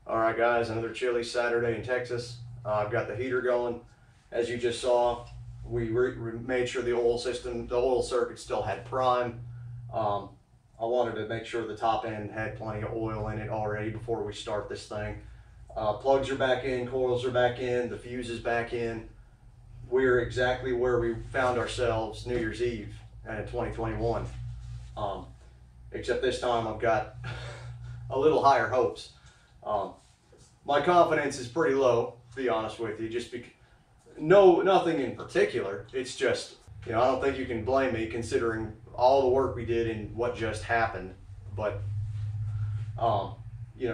All right, guys, another chilly Saturday in Texas. I've got the heater going. As you just saw, we made sure the oil system, the oil circuit still had prime. I wanted to make sure the top end had plenty of oil in it already before we start this thing. Plugs are back in, coils are back in, the fuse is back in. We're exactly where we found ourselves New Year's Eve in 2021. Except this time I've got a little higher hopes. My confidence is pretty low, to be honest with you, just because, nothing in particular. It's just, I don't think you can blame me considering all the work we did and what just happened. But, I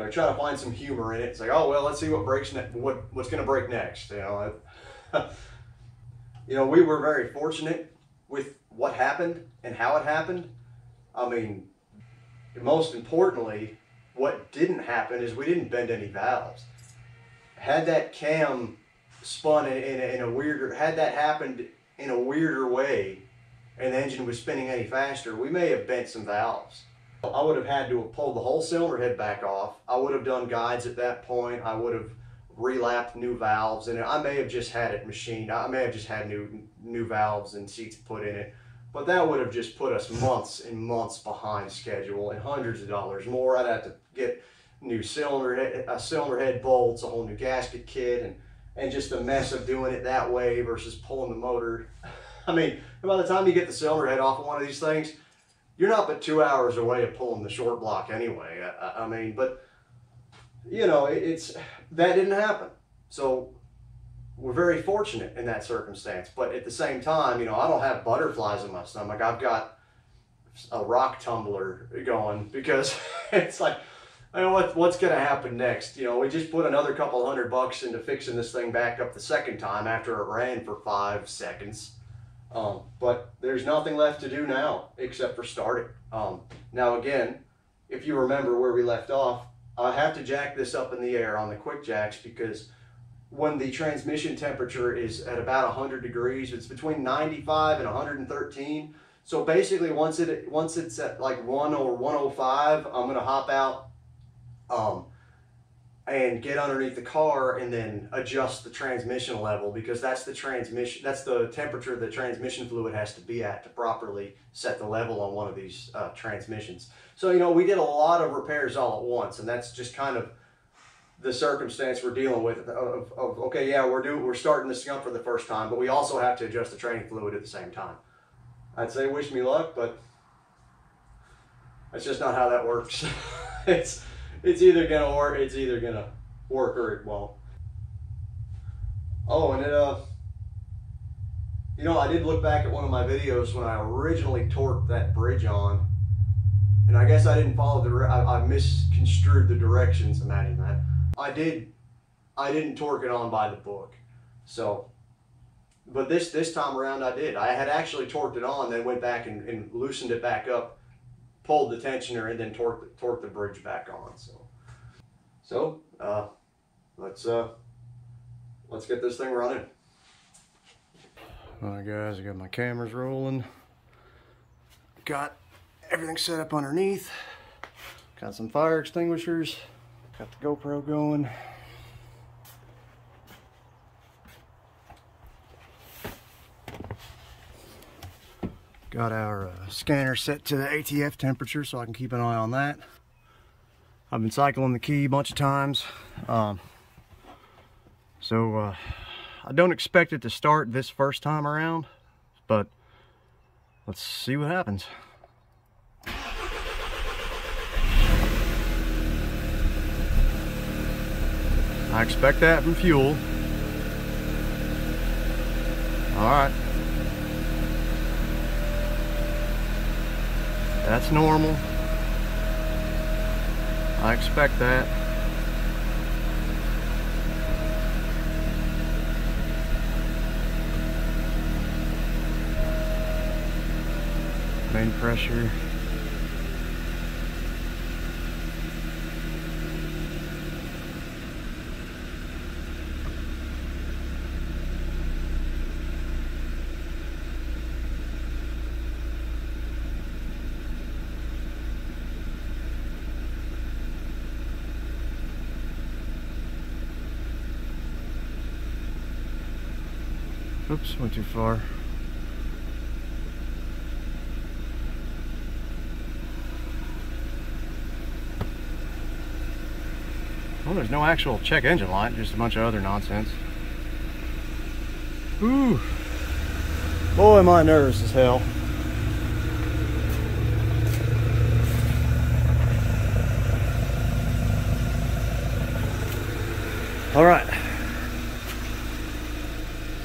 try to find some humor in it. It's like, oh, well, let's see what breaks what's going to break next. We were very fortunate with what happened and how it happened. I mean, most importantly, what didn't happen is we didn't bend any valves. Had that cam spun in a weirder, had that happened in a weirder way and the engine was spinning any faster, we may have bent some valves. I would have had to have pulled the whole cylinder head back off. I would have done guides at that point. I would have relapped new valves, and I may have just had it machined. I may have just had new valves and seats put in it. But that would have just put us months and months behind schedule and hundreds of dollars more. I'd have to get new cylinder head bolts, a whole new gasket kit, and just the mess of doing it that way versus pulling the motor. I mean, by the time you get the cylinder head off of one of these things, you're not but 2 hours away of pulling the short block anyway. But that didn't happen. So we're very fortunate in that circumstance, but at the same time, I don't have butterflies in my stomach. I've got a rock tumbler going because it's like, what's going to happen next? We just put another couple $100 into fixing this thing back up the second time after it ran for 5 seconds. But there's nothing left to do now except for start it. Now again, if you remember where we left off, I have to jack this up in the air on the quick jacks because when the transmission temperature is at about 100 degrees, it's between 95 and 113. So basically once it's at like 1 or 105, I'm going to hop out and get underneath the car and then adjust the transmission level, because that's the temperature the transmission fluid has to be at to properly set the level on one of these transmissions. So we did a lot of repairs all at once, and that's just kind of the circumstance we're dealing with of okay, yeah, we're starting this thing up for the first time, but we also have to adjust the training fluid at the same time. I'd say wish me luck, but that's just not how that works. It's either gonna work or it won't. Oh, and I did look back at one of my videos when I originally torqued that bridge on, and I guess I didn't follow I misconstrued the directions. Imagine that. I didn't torque it on by the book. So, but this time around I did. I had actually torqued it on, then went back and loosened it back up, pulled the tensioner, and then torqued the bridge back on. So let's get this thing running. All right, guys, I got my cameras rolling. Got everything set up underneath. Got some fire extinguishers. Got the GoPro going. Got our scanner set to the ATF temperature so I can keep an eye on that. I've been cycling the key a bunch of times. I don't expect it to start this first time around, but let's see what happens. I expect that from fuel. All right. That's normal. I expect that. Main pressure. Oops, went too far. Well, there's no actual check engine light, just a bunch of other nonsense. Ooh. Boy, am I nervous as hell. All right.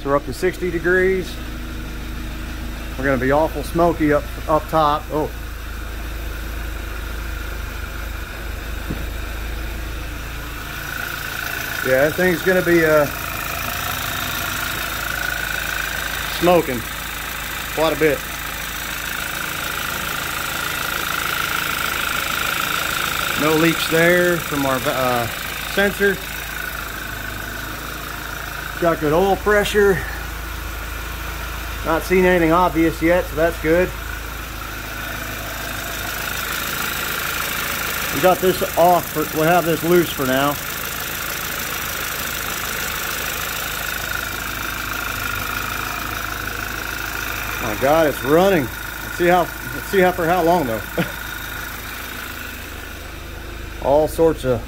So we're up to 60 degrees. We're gonna be awful smoky up top. Oh. Yeah, that thing's gonna be smoking quite a bit. No leaks there from our sensor. Got good oil pressure. Not seen anything obvious yet, so that's good. We got this off, we'll have this loose for now. Oh my God, it's running. Let's see how for how long though. All sorts of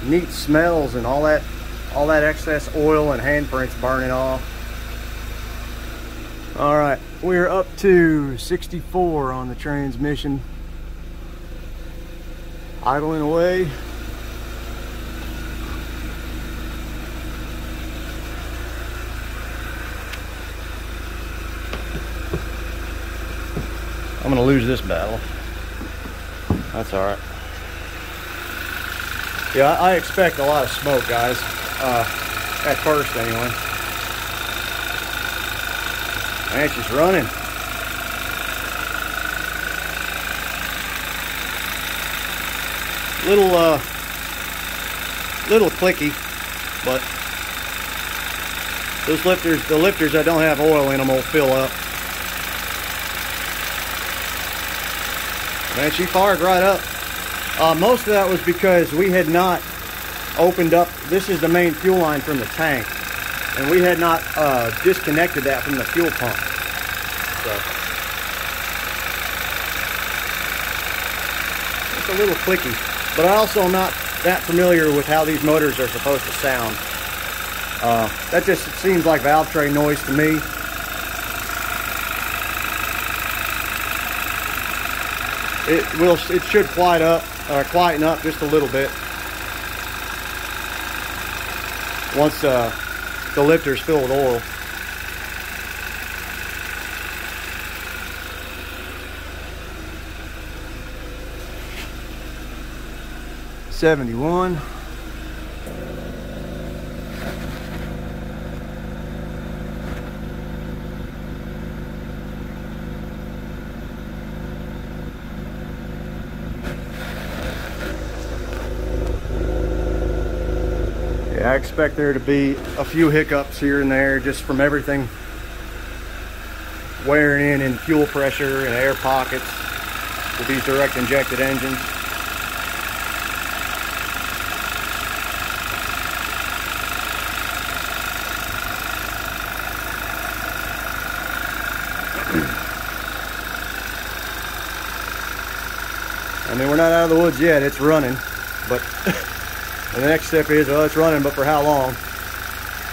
neat smells and all that excess oil and handprints burning off. All right, we're up to 64 on the transmission. Idling away. I'm gonna lose this battle. That's all right. Yeah, I expect a lot of smoke, guys. At first, anyway. Man, she's running. Little clicky, but those lifters, the lifters that don't have oil in them will fill up. Man, she fired right up. Most of that was because we had not opened up. This is the main fuel line from the tank, and we had not disconnected that from the fuel pump. So it's a little clicky, but I also am not that familiar with how these motors are supposed to sound. That just seems like valve tray noise to me. It should quieten up just a little bit once the lifter's filled with oil. $71. I expect there to be a few hiccups here and there just from everything wearing in fuel pressure and air pockets with these direct injected engines. I mean, we're not out of the woods yet, it's running, but and the next step is, well, it's running, but for how long?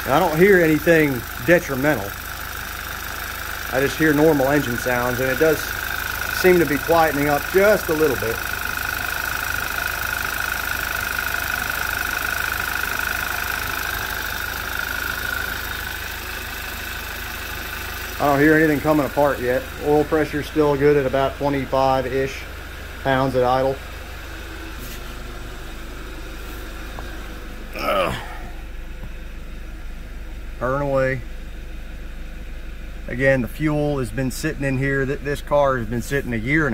Now, I don't hear anything detrimental. I just hear normal engine sounds, and it does seem to be quietening up just a little bit. I don't hear anything coming apart yet. Oil pressure's still good at about 25-ish pounds at idle. Burn away. Again, the fuel has been sitting in here. This car has been sitting 1.5 years.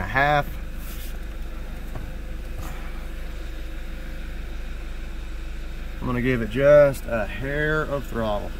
I'm gonna give it just a hair of throttle.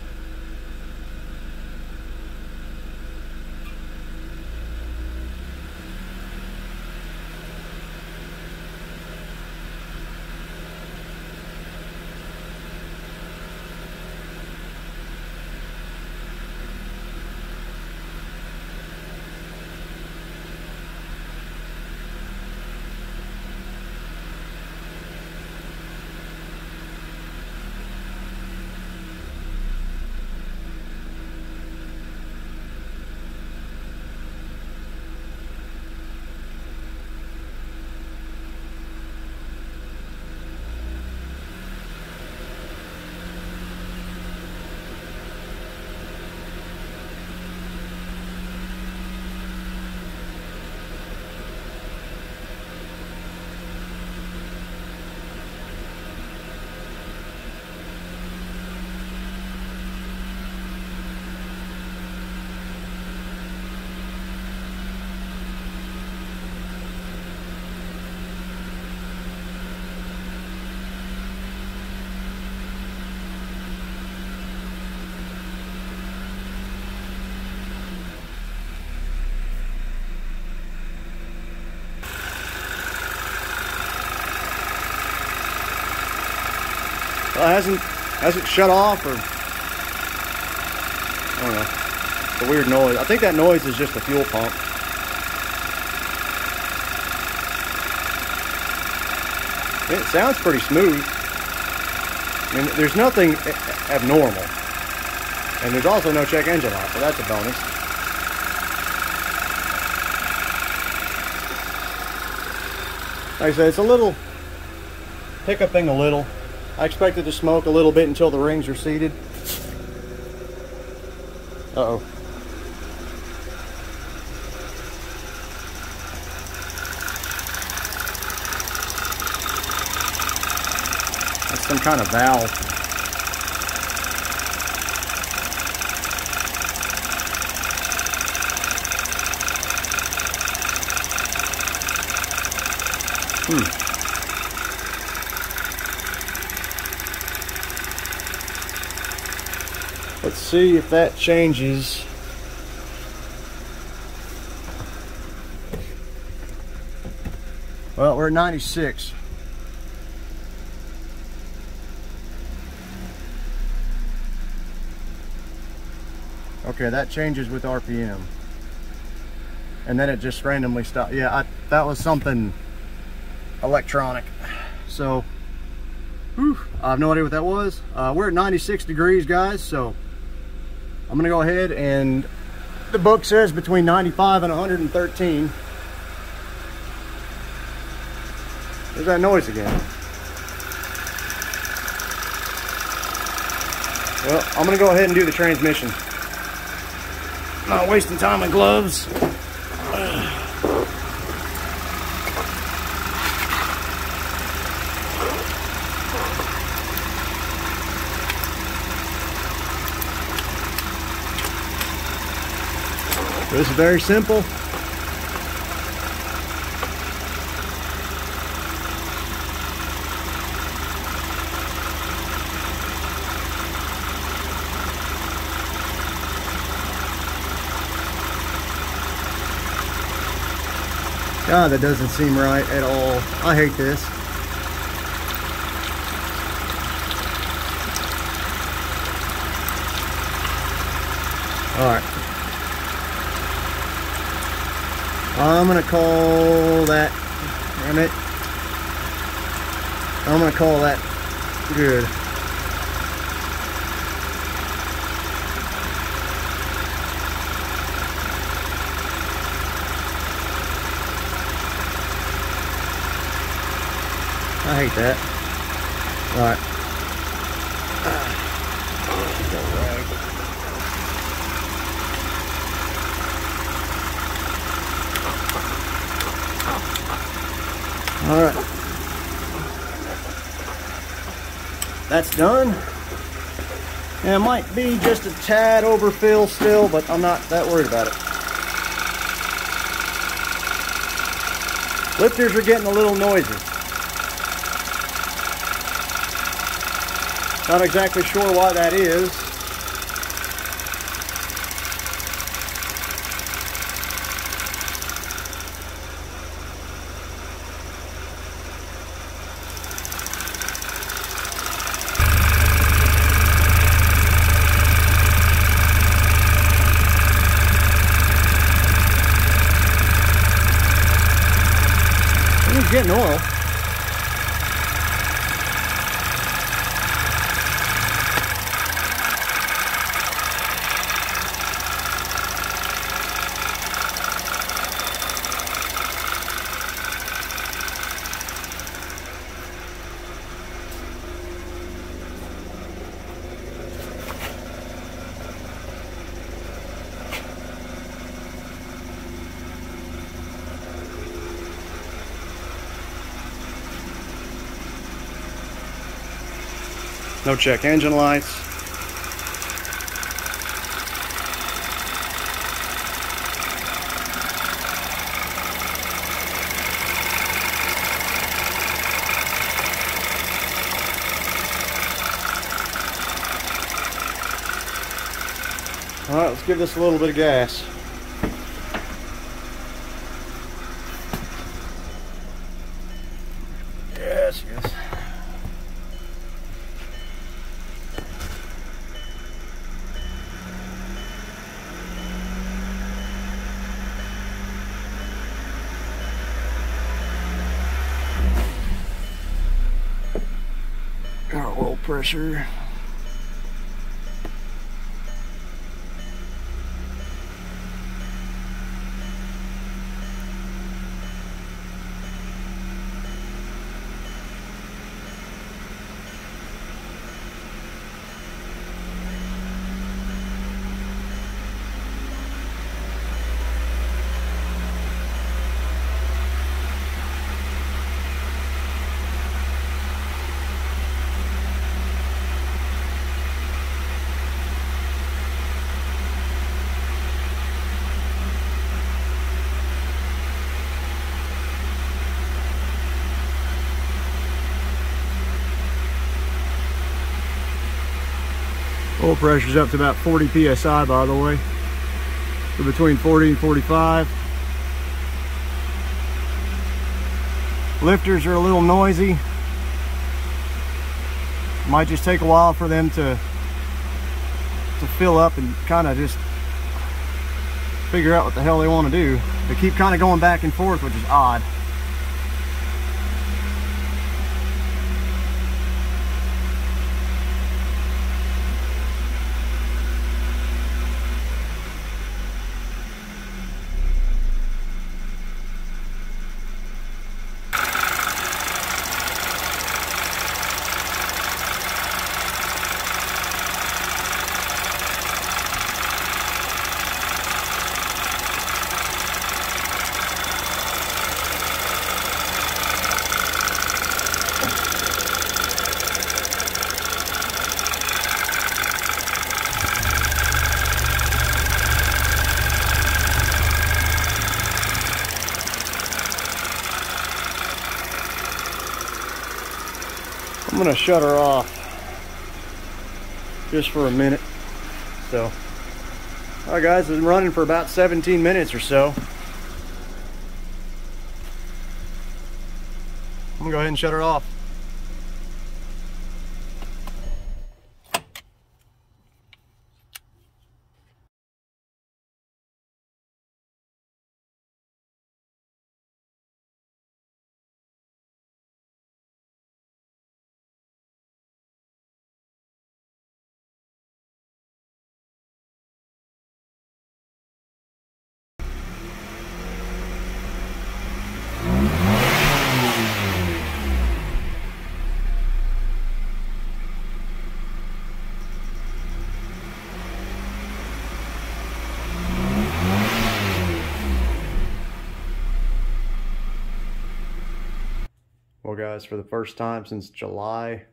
Well, it hasn't shut off, or I don't know. It's a weird noise. I think that noise is just the fuel pump. It sounds pretty smooth. I mean, there's nothing abnormal. And there's also no check engine light, so that's a bonus. Like I said, it's a little hiccuping a little. I expect it to smoke a little bit until the rings are seated. Uh-oh. That's some kind of valve. Let's see if that changes. Well, we're at 96. Okay, that changes with RPM. And then it just randomly stopped. Yeah, that was something electronic. So, whew, I have no idea what that was. We're at 96 degrees, guys, so I'm gonna go ahead, and the book says between 95 and 113. There's that noise again. Well, I'm gonna go ahead and do the transmission. Not wasting time in gloves. This is very simple. God, that doesn't seem right at all. I hate this. All right. I'm gonna call that, damn it. I'm gonna call that good. I hate that. All right. All right. That's done. And it might be just a tad overfill still, but I'm not that worried about it. Lifters are getting a little noisy. Not exactly sure why that is. It's getting oil. No check engine lights. All right, let's give this a little bit of gas. Yes, yes. pressure. Oil pressure's up to about 40 PSI, by the way. So between 40 and 45. Lifters are a little noisy. Might just take a while for them to fill up and kind of just figure out what the hell they want to do. They keep kind of going back and forth, which is odd. I'm gonna shut her off just for a minute. So, all right guys, it's been running for about 17 minutes or so. I'm gonna go ahead and shut her off. Well guys, for the first time since July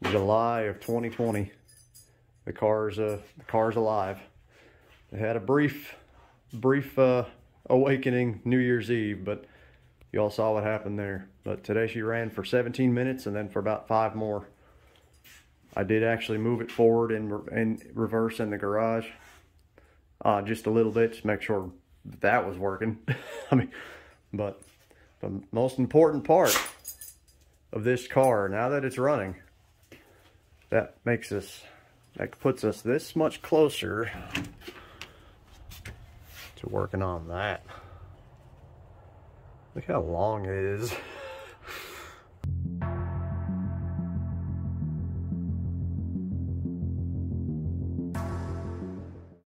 of 2020, the car's alive. It had a brief awakening New Year's Eve, but you all saw what happened there. But today she ran for 17 minutes and then for about 5 more. I did actually move it forward and reverse in the garage just a little bit to make sure that was working. I mean, but the most important part of this car, now that it's running, that puts us this much closer to working on that. Look how long it is.